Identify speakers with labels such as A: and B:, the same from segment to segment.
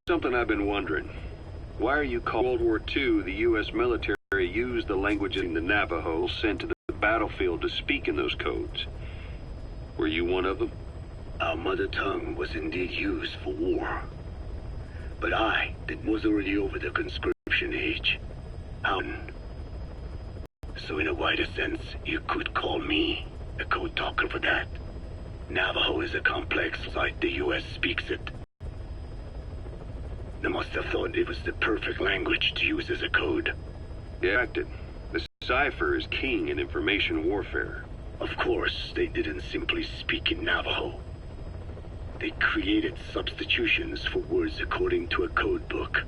A: Something I've been wondering. Why are you called World War II, the U.S. military used the language in the Navajo sent to the battlefield to speak in those codes? Were you one of them?
B: Our mother tongue was indeed used for war. But that was already over the conscription age. So in a wider sense, you could call me a code talker for that. Navajo is a complex like the U.S. speaks it. They must have thought it was the perfect language to use as a code.
A: Yeah, the cipher is king in information warfare.
B: Of course, they didn't simply speak in Navajo. They created substitutions for words according to a code book,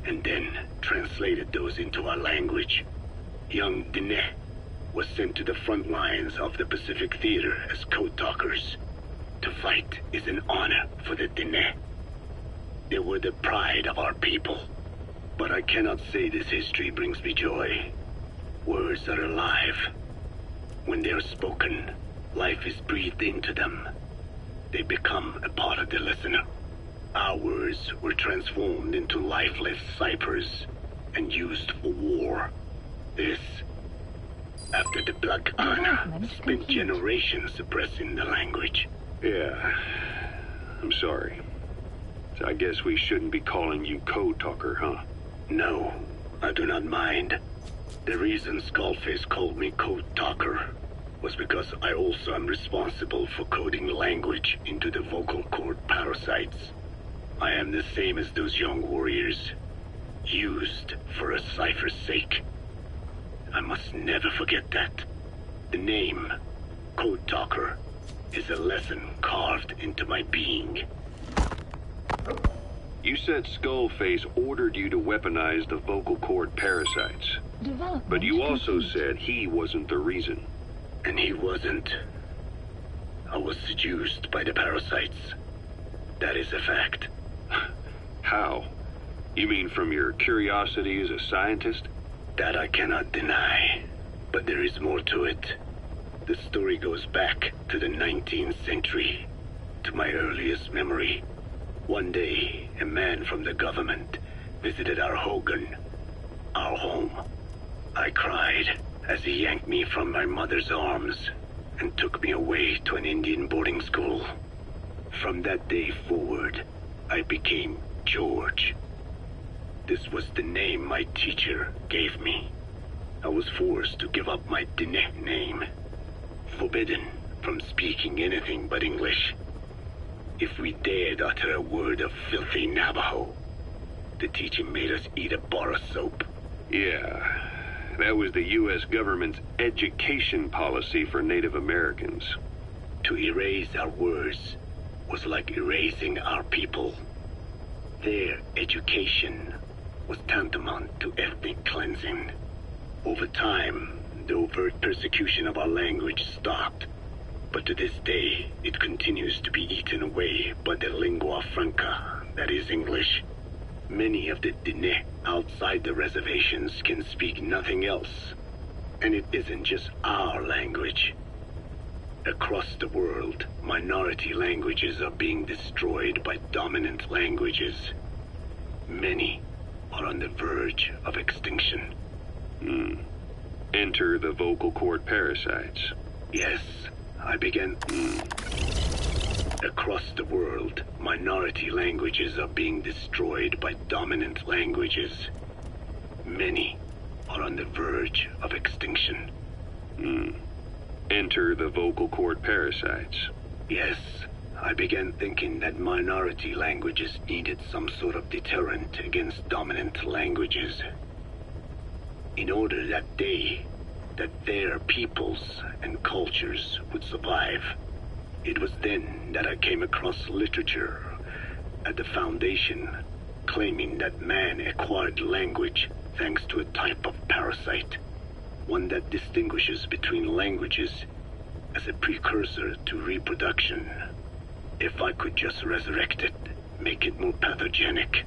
B: and then translated those into our language. Young Diné was sent to the front lines of the Pacific Theater as code talkers. To fight is an honor for the Diné. They were the pride of our people. But I cannot say this history brings me joy. Words are alive. When they are spoken, life is breathed into them. They become a part of the listener. Our words were transformed into lifeless ciphers and used for war. This, after the Black Ana spent generations suppressing the language.
A: Yeah, I'm sorry. So I guess we shouldn't be calling you code talker, huh?
B: No, I do not mind. The reason Skullface called me code talker was because I also am responsible for coding language into the vocal cord parasites. I am the same as those young warriors, used for a cipher's sake. I must never forget that. The name, Code Talker, is a lesson carved into my being.
A: You said Skullface ordered you to weaponize the vocal cord parasites. But you also said he wasn't the reason.
B: And he wasn't. I was seduced by the parasites. That is a fact.
A: How? You mean from your curiosity as a scientist?
B: That I cannot deny. But there is more to it. The story goes back to the 19th century, to my earliest memory. One day, a man from the government visited our Hogan, our home. I cried as he yanked me from my mother's arms and took me away to an Indian boarding school. From that day forward, I became George. This was the name my teacher gave me. I was forced to give up my Diné name, forbidden from speaking anything but English. If we dared utter a word of filthy Navajo, the teacher made us eat a bar of soap.
A: Yeah. That was the U.S. government's education policy for Native Americans.
B: To erase our words was like erasing our people. Their education was tantamount to ethnic cleansing. Over time, the overt persecution of our language stopped. But to this day, it continues to be eaten away by the lingua franca, that is English. Many of the Diné outside the reservations can speak nothing else. And it isn't just our language. Across the world, minority languages are being destroyed by dominant languages. Many are on the verge of extinction.
A: Enter the vocal cord parasites.
B: Yes, I began... Across the world, minority languages are being destroyed by dominant languages. Many are on the verge of extinction.
A: Enter the vocal cord parasites.
B: Yes, I began thinking that minority languages needed some sort of deterrent against dominant languages. In order that their peoples and cultures would survive. It was then that I came across literature at the Foundation claiming that man acquired language thanks to a type of parasite, one that distinguishes between languages as a precursor to reproduction. If I could just resurrect it, make it more pathogenic,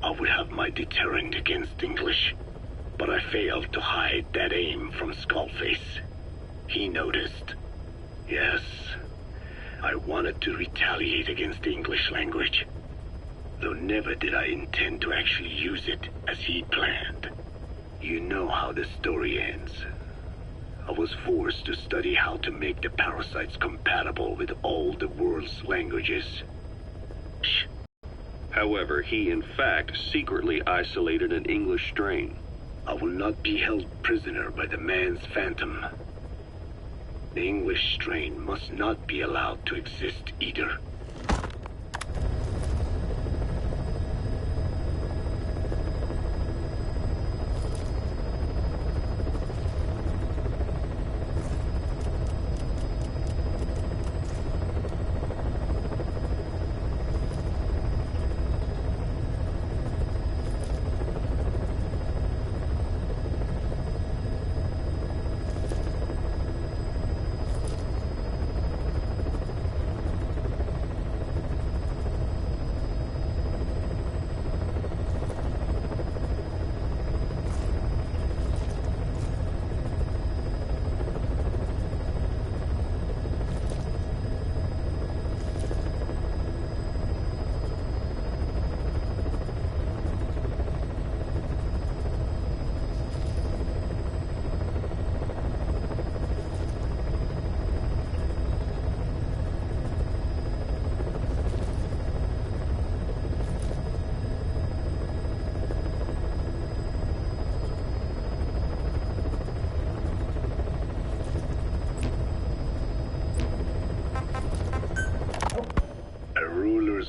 B: I would have my deterrent against English. But I failed to hide that aim from Skullface. He noticed. Yes, I wanted to retaliate against the English language. though never did I intend to actually use it as he planned. You know how the story ends. I was forced to study how to make the parasites compatible with all the world's languages.
A: However, he in fact secretly isolated an English strain.
B: I will not be held prisoner by the man's phantom. The English strain must not be allowed to exist either.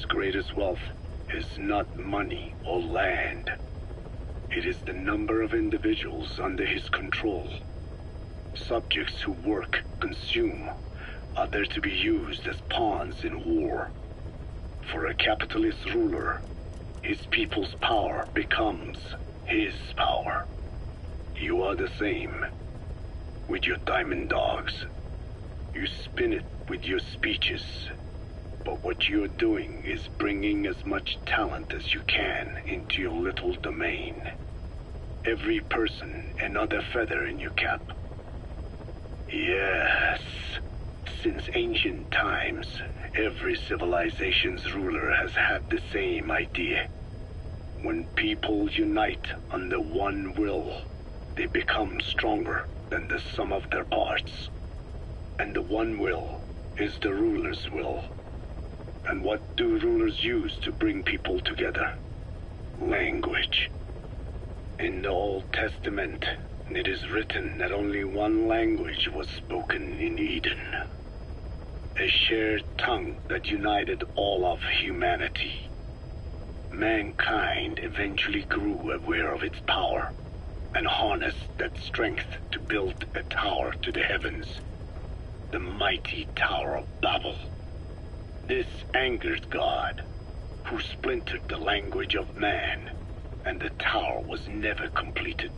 B: Greatest wealth is not money or land. It is the number of individuals under his control. Subjects who work, consume, are there to be used as pawns in war. For a capitalist ruler, his people's power becomes his power. You are the same. With your diamond dogs, you spin it with your speeches. But what you're doing is bringing as much talent as you can into your little domain. Every person another feather in your cap. Yes, since ancient times, every civilization's ruler has had the same idea. When people unite under one will, they become stronger than the sum of their parts. And the one will is the ruler's will. And what do rulers use to bring people together? Language. In the Old Testament, it is written that only one language was spoken in Eden. A shared tongue that united all of humanity. Mankind eventually grew aware of its power and harnessed that strength to build a tower to the heavens. The mighty Tower of Babel. This angered God, who splintered the language of man, and the tower was never completed.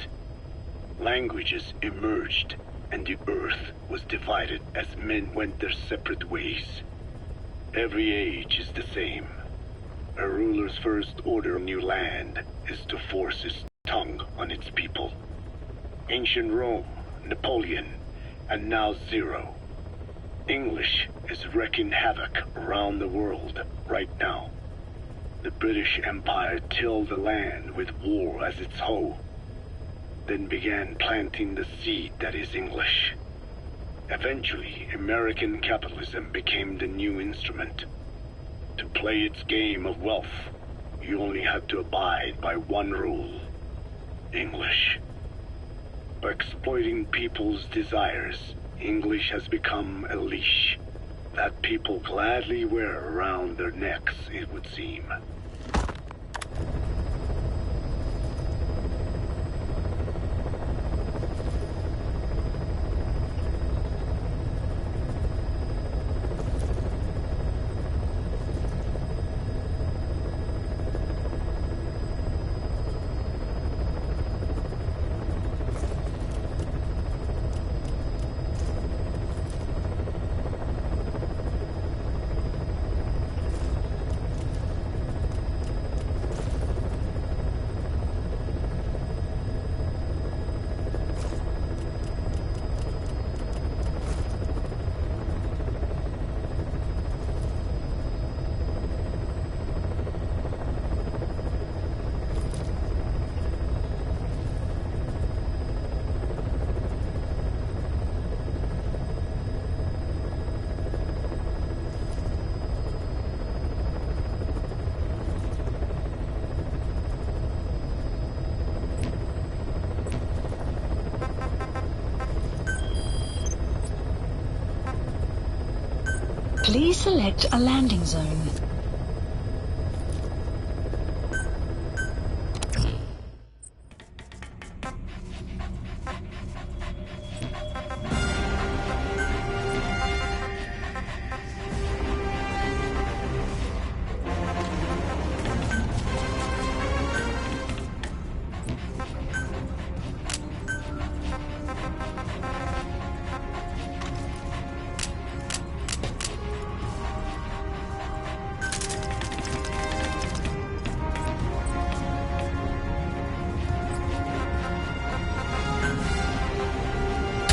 B: Languages emerged, and the earth was divided as men went their separate ways. Every age is the same. A ruler's first order of new land is to force his tongue on its people. Ancient Rome, Napoleon, and now Zero. English is wreaking havoc around the world right now. The British Empire tilled the land with war as its hoe, then began planting the seed that is English. Eventually, American capitalism became the new instrument. To play its game of wealth, you only had to abide by one rule: English. By exploiting people's desires, English has become a leash that people gladly wear around their necks, it would seem.
C: Please select a landing zone.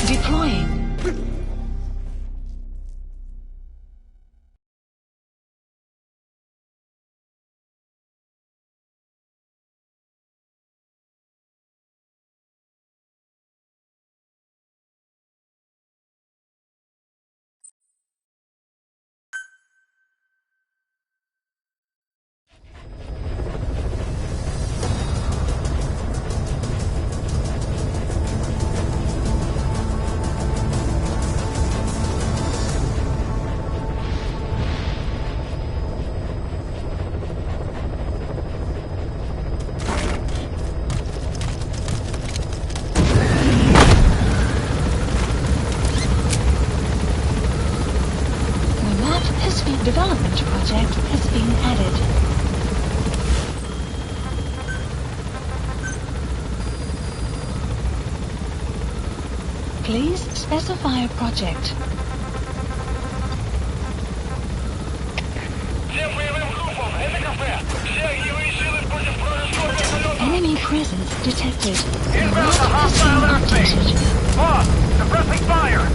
C: Deploying. Development project has been added. Please specify a project. Enemy presence detected. The map has been updated.
D: Boss, suppressing fire!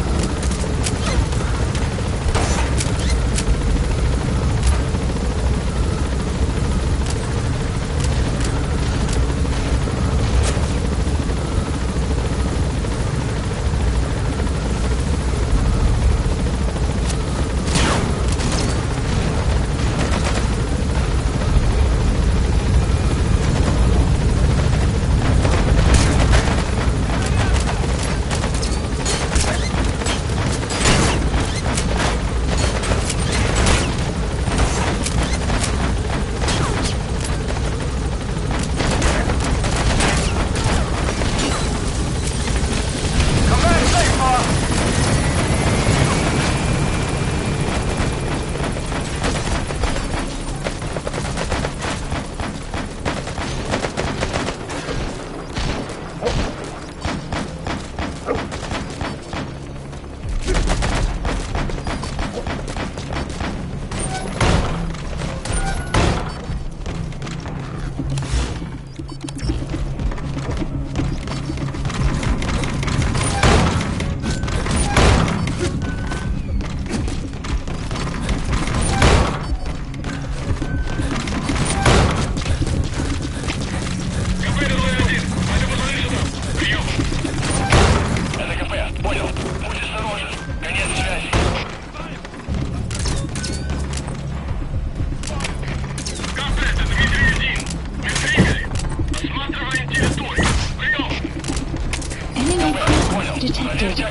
C: Detected. The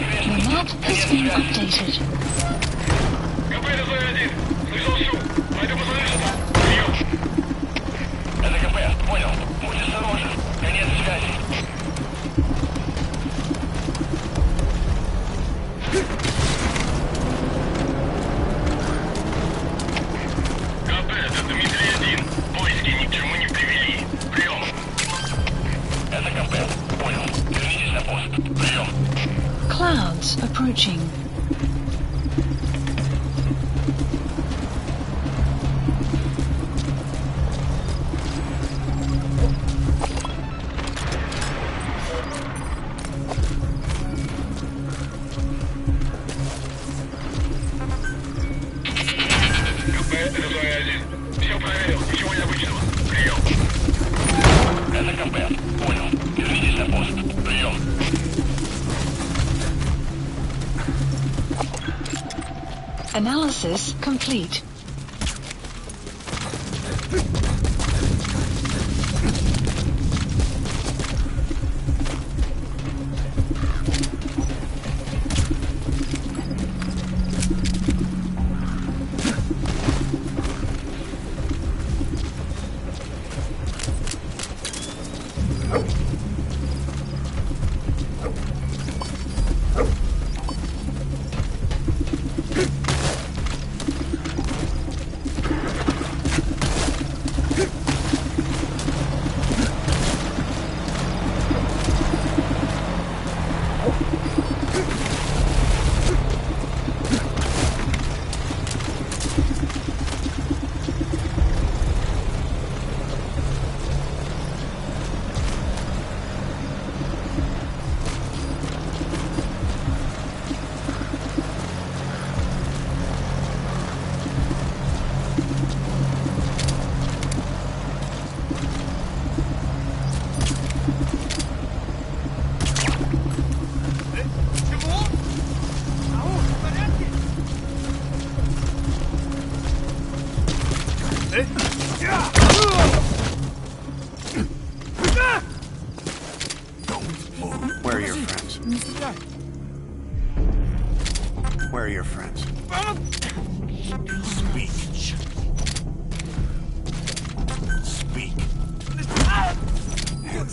C: map has been updated. Clouds approaching. Analysis complete.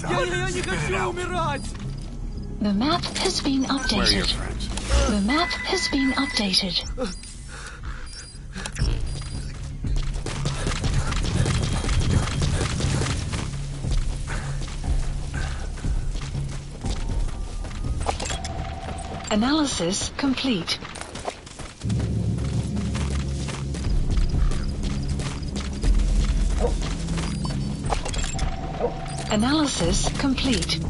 E: Я не хочу умирать!
C: The map has been updated. The map has been updated. Analysis complete. Analysis complete.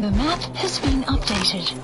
C: The map has been updated.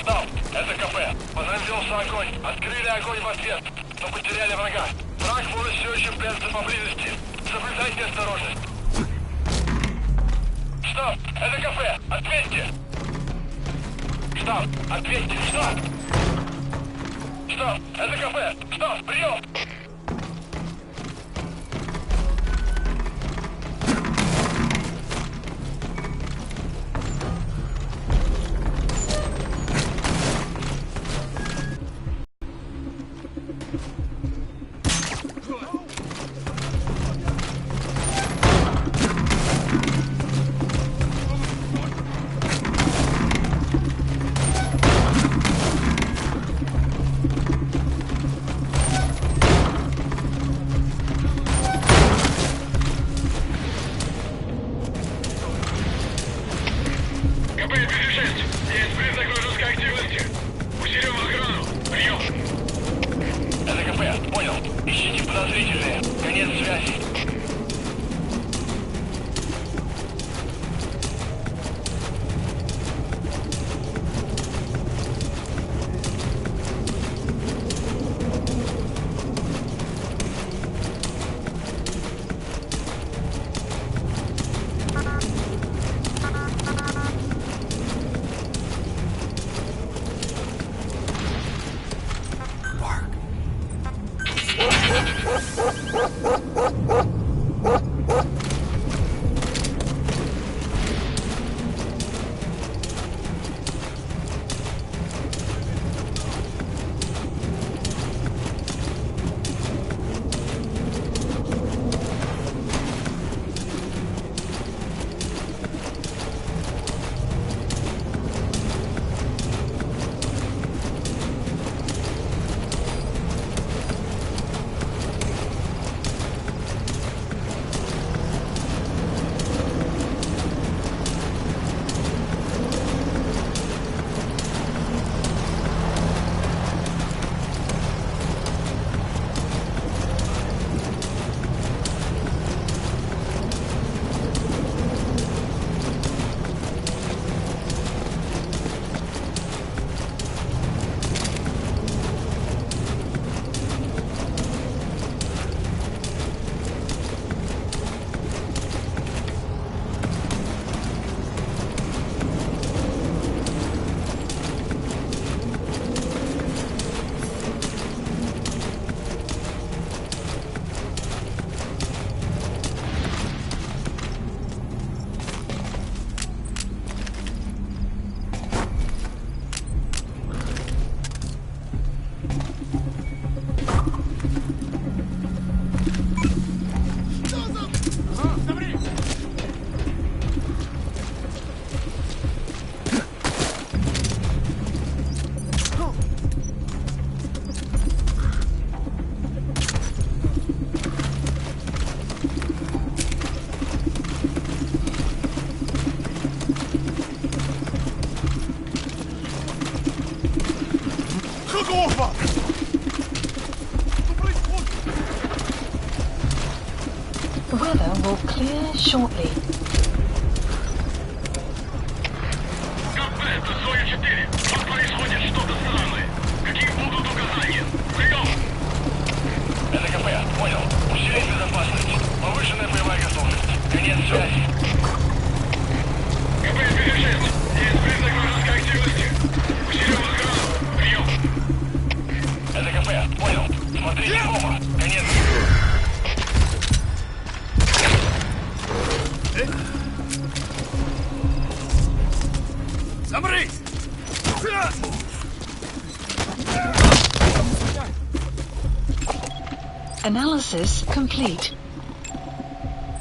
D: Штаб, это КП. Возразился огонь. Открыли огонь в ответ. Но потеряли врага. Враг может все еще прятаться поблизости. Соблюдайте осторожность. Штаб, это КП. Ответьте. Штаб, ответьте. Штаб. Штаб, это КП. Штаб, прием.
C: The weather will clear shortly.
D: Тут происходит что-то странное. Какие будут указания? Прием! Это КП, понял. Усилить безопасность. Повышенная боевая готовность. Конец связи. КП 56. Есть признак вражеской активности. Усилим охрану. Прием. Это КП, понял. Смотрите оба. Конец.
E: Замри!
C: Analysis complete.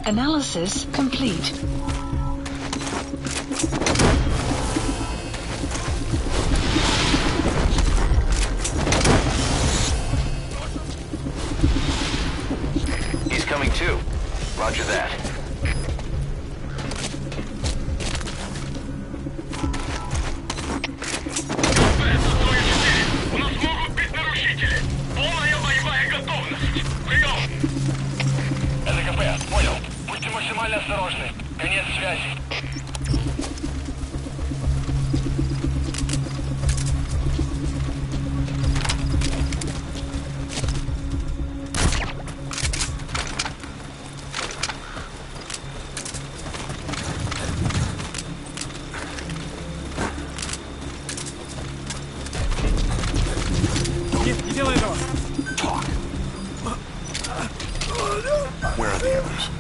C: Analysis complete.
F: He's coming too. Roger that.
D: Максимально осторожны. Конец связи.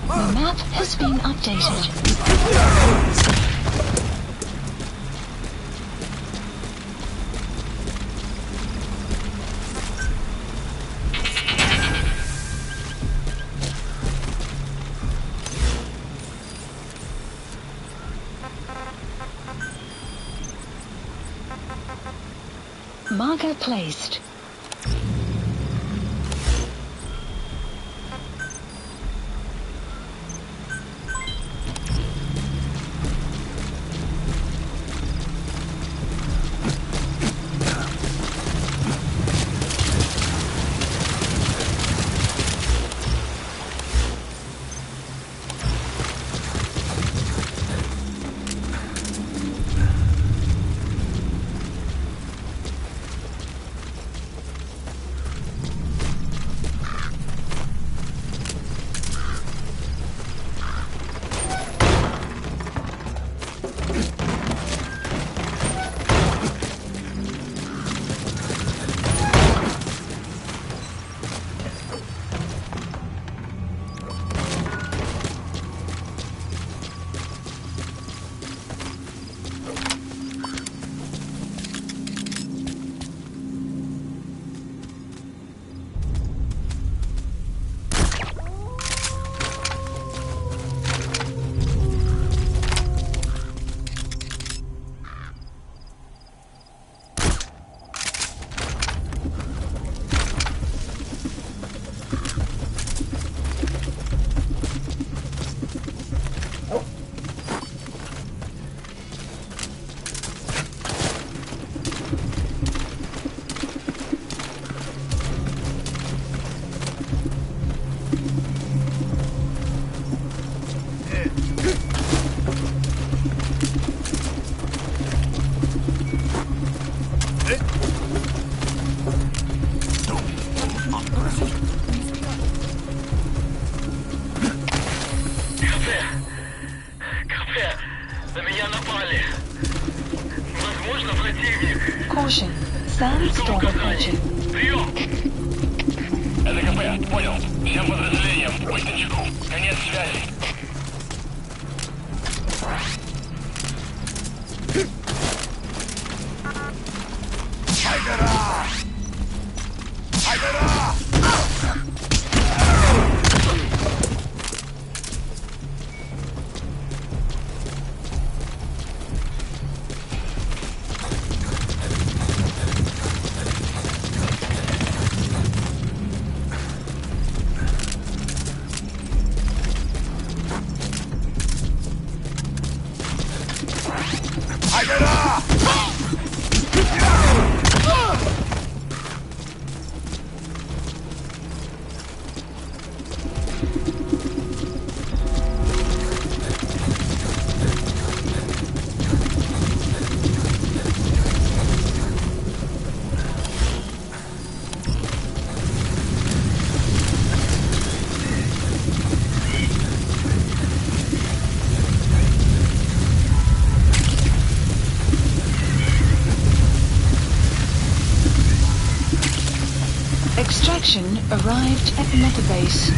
C: The map has been updated. Marker placed. Caution. Sandstorm approaching.
D: Прием! Это КП, понял. Всем подразделениям, пусть на чеку. Конец связи.
C: Extraction arrived at Metabase.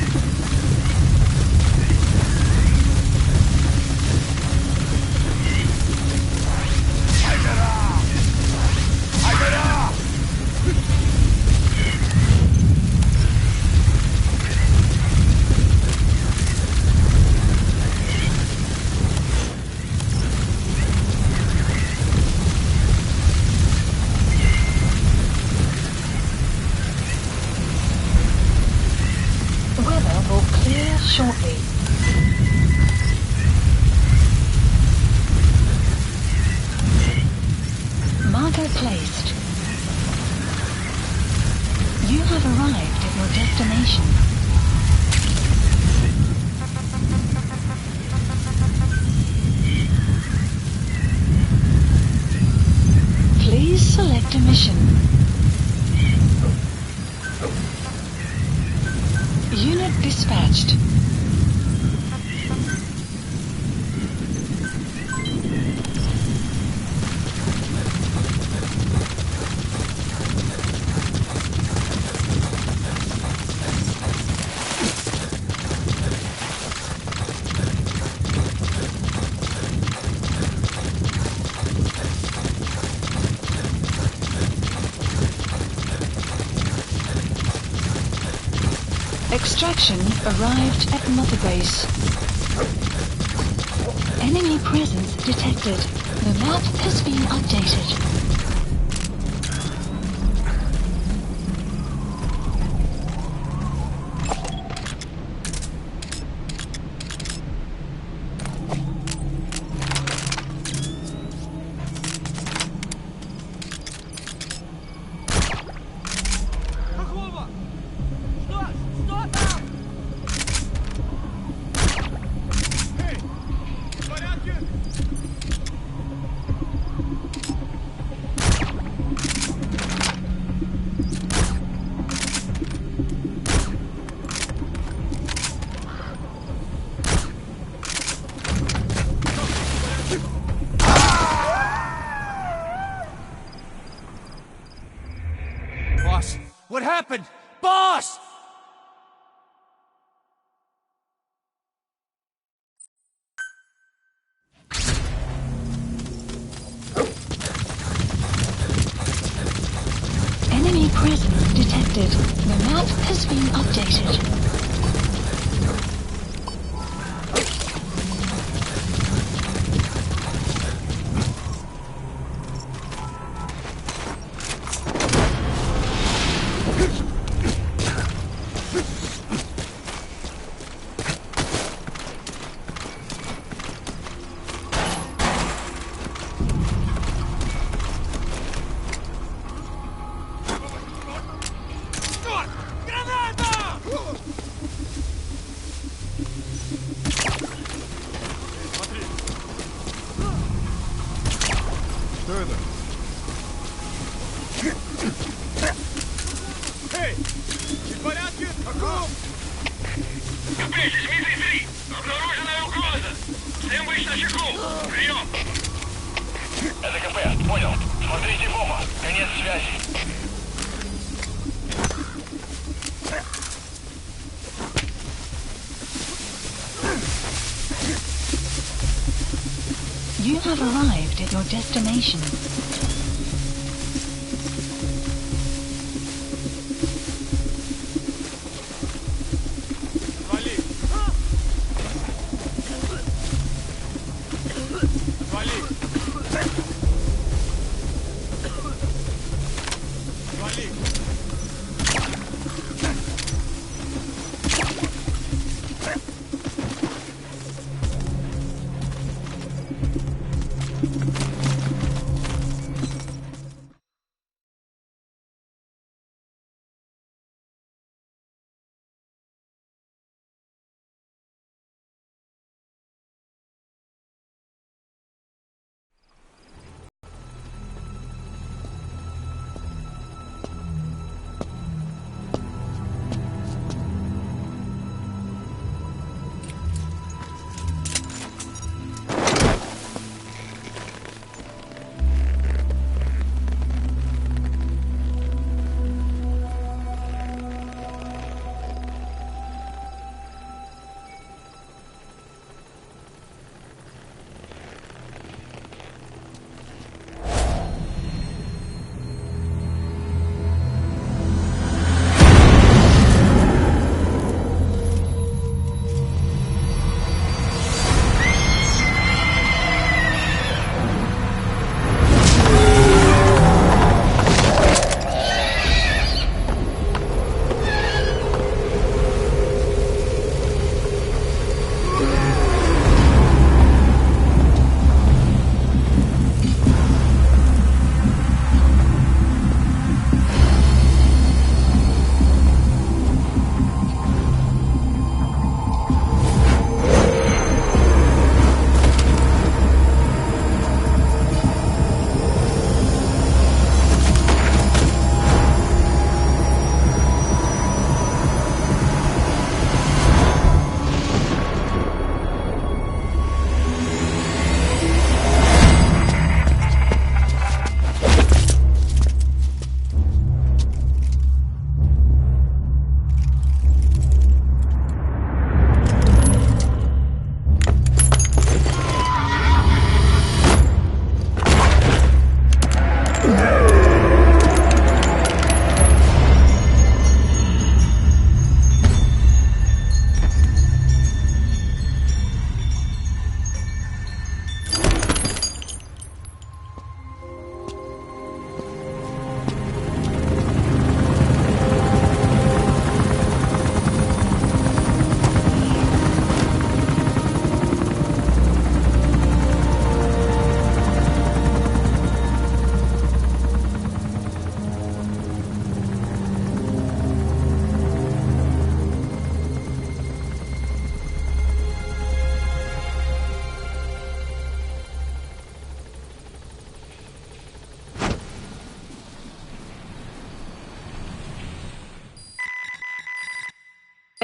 C: Weather will clear shortly. Marker placed. You have arrived at your destination. Please select a mission. Unit dispatched. Extraction arrived at Mother Base. Enemy presence detected. The map has been updated.
E: What happened? Boss!
C: Enemy presence detected. The map has been updated.
D: Это КП, понял. Смотрите в оба. Конец связи.
C: You have arrived at your destination.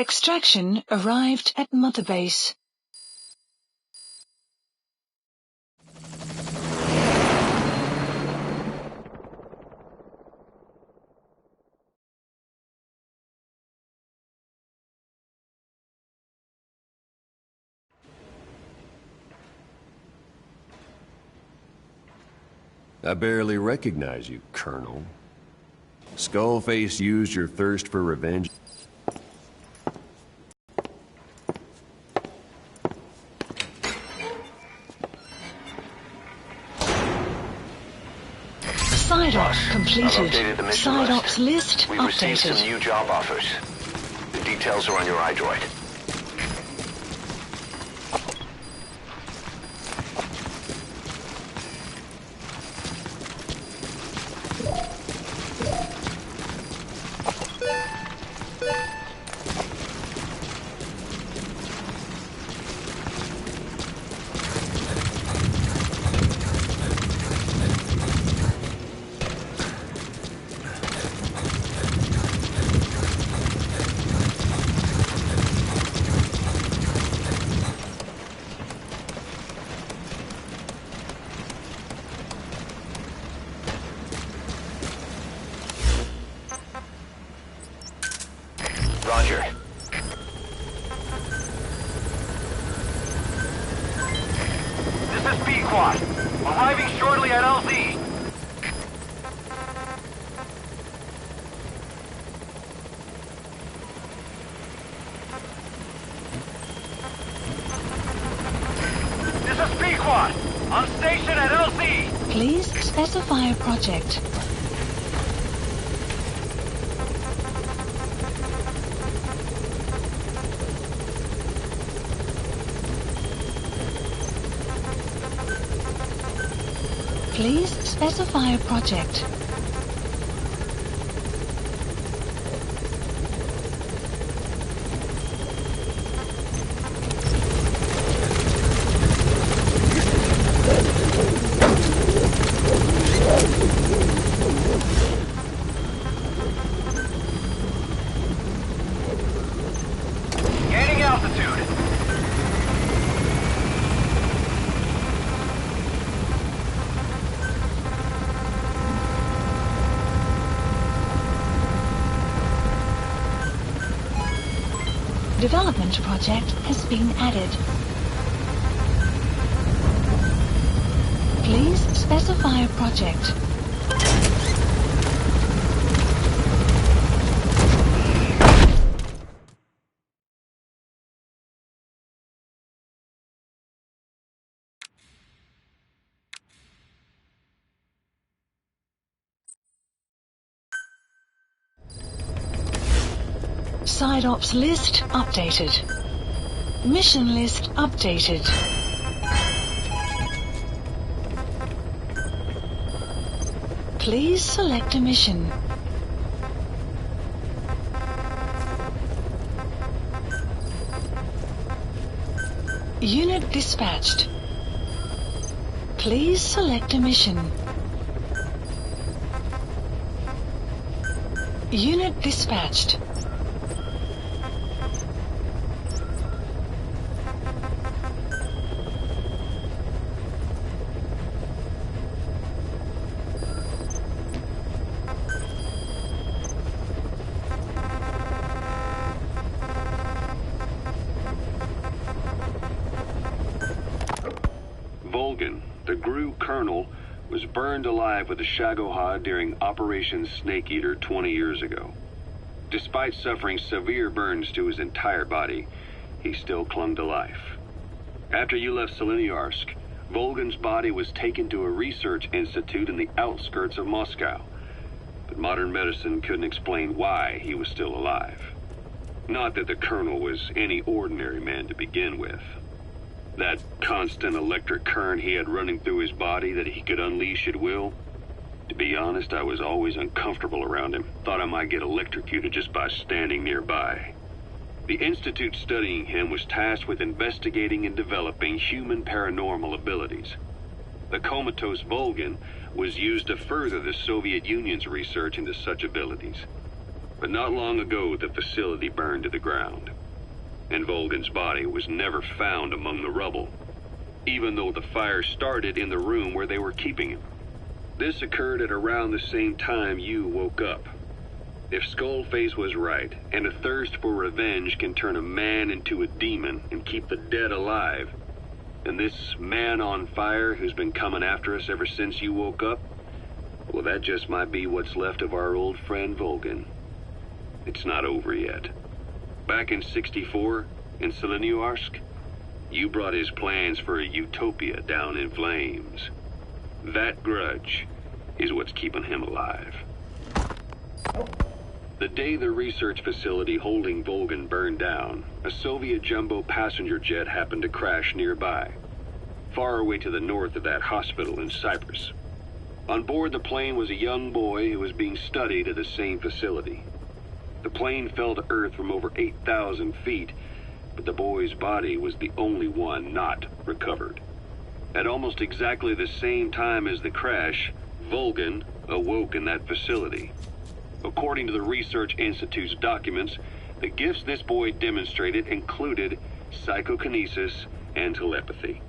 C: Extraction arrived at Mother Base.
A: I barely recognize you, Colonel. Skullface used your thirst for revenge.
C: Side ops completed. Side ops list
F: We've received some
C: updated.
F: new job offers. The details are on your iDroid. Roger.
D: This is B-Quad. Arriving shortly at LZ. This is B-Quad. On station at LZ.
C: Please specify a project. Please specify a project.
D: Gaining altitude.
C: Development project has been added. Please specify a project. Side ops list updated. Mission list updated. Please select a mission. Unit dispatched. Please select a mission. Unit dispatched.
A: Volgan, the GRU colonel, was burned alive with a Shagohod during Operation Snake Eater 20 years ago. Despite suffering severe burns to his entire body, he still clung to life. After you left Seleniarsk, Volgan's body was taken to a research institute in the outskirts of Moscow, but modern medicine couldn't explain why he was still alive. Not that the colonel was any ordinary man to begin with. That constant electric current he had running through his body that he could unleash at will. To be honest, I was always uncomfortable around him. Thought I might get electrocuted just by standing nearby. The institute studying him was tasked with investigating and developing human paranormal abilities. The comatose Volgan was used to further the Soviet Union's research into such abilities. But not long ago, the facility burned to the ground, and Volgan's body was never found among the rubble, even though the fire started in the room where they were keeping him. This occurred at around the same time you woke up. If Skullface was right, and a thirst for revenge can turn a man into a demon and keep the dead alive, and this man on fire who's been coming after us ever since you woke up, well, that just might be what's left of our old friend Volgan. It's not over yet. Back in '64, in Seleniuarsk, you brought his plans for a utopia down in flames. That grudge is what's keeping him alive. The day the research facility holding Volgan burned down, a Soviet jumbo passenger jet happened to crash nearby, far away to the north of that hospital in Cyprus. On board the plane was a young boy who was being studied at the same facility. The plane fell to Earth from over 8,000 feet, but the boy's body was the only one not recovered. At almost exactly the same time as the crash, Volgan awoke in that facility. According to the Research Institute's documents, the gifts this boy demonstrated included psychokinesis and telepathy.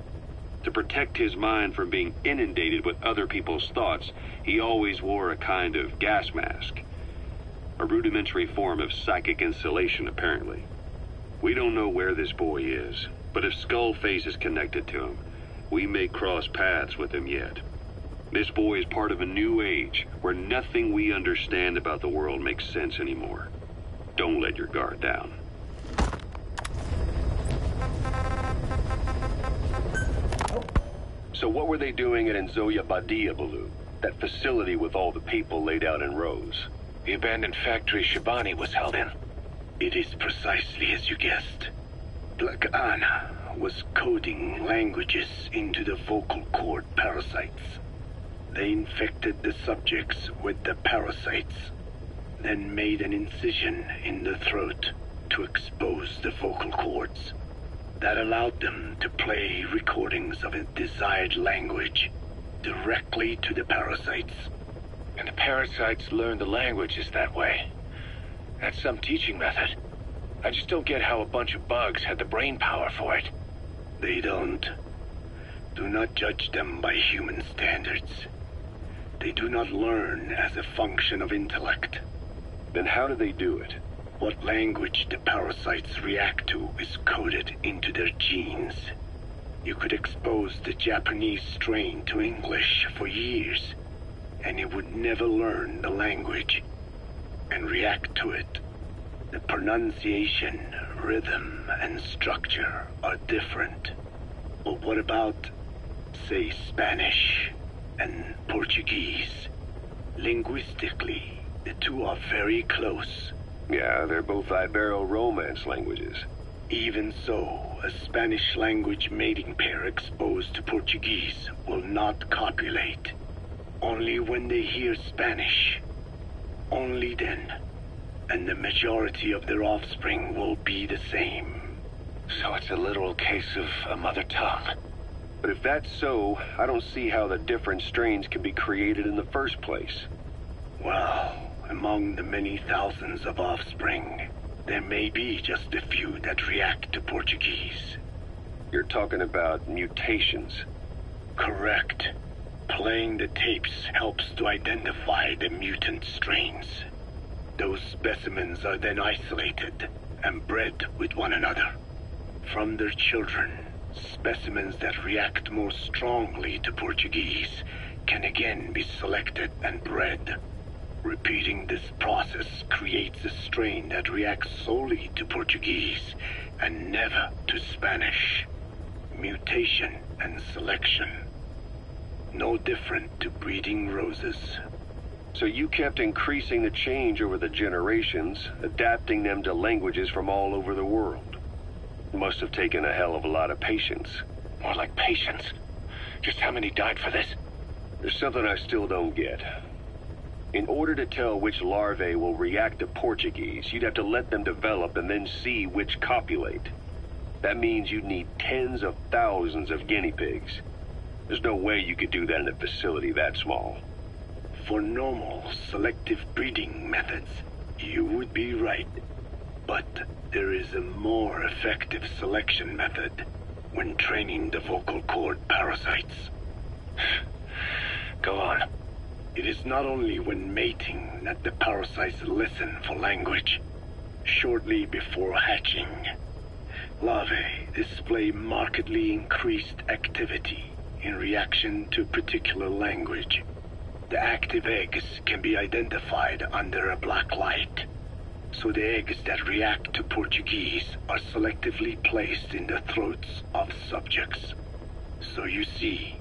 A: To protect his mind from being inundated with other people's thoughts, he always wore a kind of gas mask. A rudimentary form of psychic insulation, apparently. We don't know where this boy is, but if Skullface is connected to him, we may cross paths with him yet. This boy is part of a new age, where nothing we understand about the world makes sense anymore. Don't let your guard down. So what were they doing at Nzoya Badia, Baloo? That facility with all the people laid out in rows?
B: The abandoned factory Shibani was held in. It is precisely as you guessed. Black Anna was coding languages into the vocal cord parasites. They infected the subjects with the parasites, then made an incision in the throat to expose the vocal cords. That allowed them to play recordings of a desired language directly to the parasites. And the parasites learn the languages that way. That's some teaching method. I just don't get how a bunch of bugs had the brain power for it. They don't. Do not judge them by human standards. They do not learn as a function of intellect.
A: Then how do they do it?
B: What language the parasites react to is coded into their genes. You could expose the Japanese strain to English for years, and it would never learn the language and react to it. The pronunciation, rhythm, and structure are different. But what about, say, Spanish and Portuguese? Linguistically, the two are very close.
A: Yeah, they're both Ibero-Romance languages.
B: Even so, a Spanish language mating pair exposed to Portuguese will not copulate. Only when they hear Spanish. Only then. And the majority of their offspring will be the same. So it's a literal case of a mother tongue.
A: But if that's so, I don't see how the different strains can be created in the first place.
B: Well, among the many thousands of offspring, there may be just a few that react to Portuguese.
A: You're talking about mutations.
B: Correct. Playing the tapes helps to identify the mutant strains. Those specimens are then isolated and bred with one another. From their children, specimens that react more strongly to Portuguese can again be selected and bred. Repeating this process creates a strain that reacts solely to Portuguese and never to Spanish. Mutation and selection. No different to breeding roses.
A: So you kept increasing the change over the generations, adapting them to languages from all over the world. Must have taken a hell of a lot of patience.
B: More like patience. Just how many died for this?
A: There's something I still don't get. In order to tell which larvae will react to Portuguese, you'd have to let them develop and then see which copulate. That means you'd need tens of thousands of guinea pigs. There's no way you could do that in a facility that small.
B: For normal, selective breeding methods, You would be right. But there is a more effective selection method when training the vocal cord parasites.
F: Go on.
B: It is not only when mating that the parasites listen for language. Shortly before hatching, larvae display markedly increased activity in reaction to particular language. The active eggs can be identified under a black light, so the eggs that react to Portuguese are selectively placed in the throats of subjects. So you see,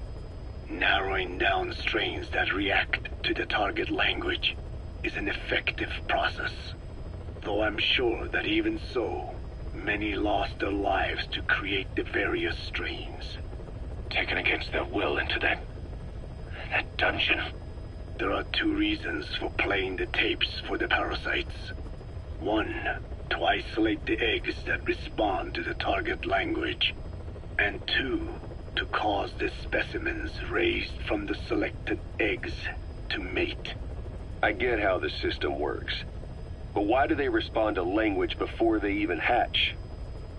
B: narrowing down strains that react to the target language is an effective process. Though I'm sure that even so, many lost their lives to create the various strains.
F: Taken against their will into that dungeon.
B: There are two reasons for playing the tapes for the parasites. One, to isolate the eggs that respond to the target language. And two, to cause the specimens raised from the selected eggs to mate.
A: I get how the system works. But why do they respond to language before they even hatch?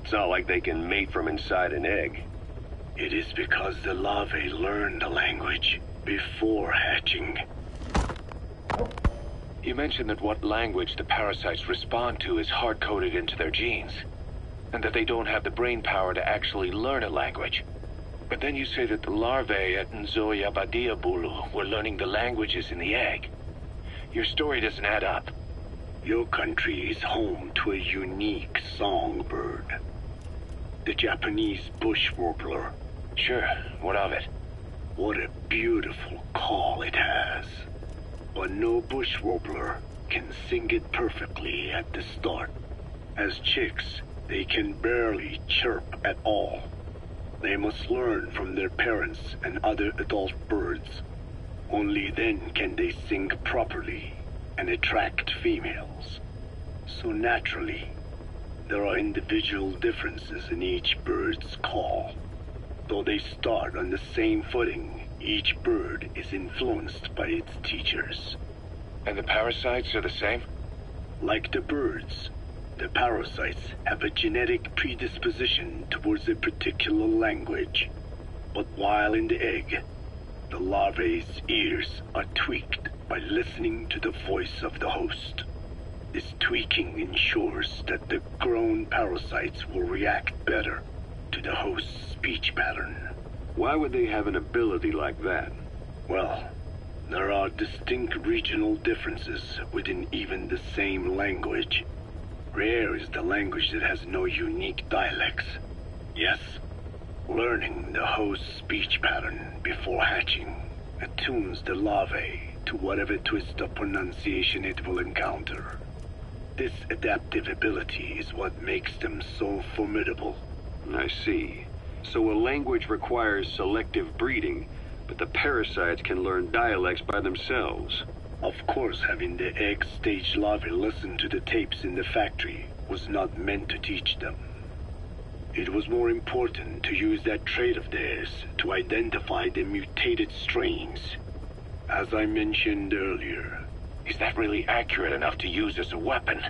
A: It's not like they can mate from inside an egg.
B: It is because the larvae learn the language before hatching.
F: You mentioned that what language the parasites respond to is hard-coded into their genes, and that they don't have the brain power to actually learn a language. But then you say that the larvae at Nzoia Badia Bulu were learning the languages in the egg. Your story doesn't add up.
B: Your country is home to a unique songbird. The Japanese bush warbler.
F: Sure, what of it?
B: What a beautiful call it has. But no bush warbler can sing it perfectly at the start. As chicks, they can barely chirp at all. They must learn from their parents and other adult birds. Only then can they sing properly and attract females. So naturally, there are individual differences in each bird's call. Though they start on the same footing, each bird is influenced by its teachers.
F: And the parasites are the same?
B: Like the birds, the parasites have a genetic predisposition towards a particular language. But while in the egg, the larvae's ears are tweaked by listening to the voice of the host. This tweaking ensures that the grown parasites will react better to the host's speech pattern.
A: Why would they have an ability like that?
B: Well, there are distinct regional differences within even the same language. Rare is the language that has no unique dialects. Yes, learning the host's speech pattern before hatching attunes the larvae to whatever twist of pronunciation it will encounter. This adaptive ability is what makes them so formidable.
A: I see. So a language requires selective breeding, but the parasites can learn dialects by themselves.
B: Of course, having the egg-stage larvae listen to the tapes in the factory was not meant to teach them. It was more important to use that trait of theirs to identify the mutated strains. As I mentioned earlier,
F: is that really accurate enough to use as a weapon?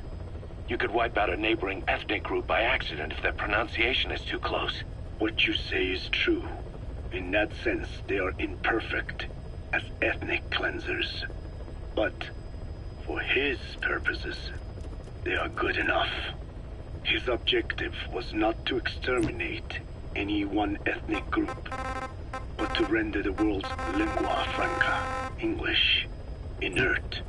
F: You could wipe out a neighboring ethnic group by accident if their pronunciation is too close.
B: What you say is true. In that sense, they are imperfect as ethnic cleansers. But for his purposes, they are good enough. His objective was not to exterminate any one ethnic group, but to render the world's lingua franca, English, inert.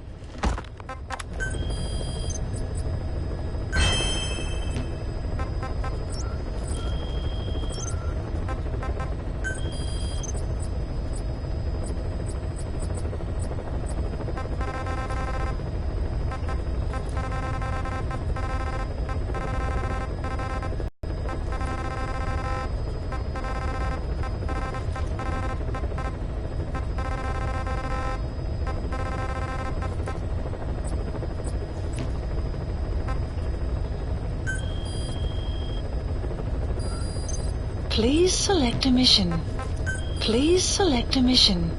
C: Please select a mission. Please select a mission.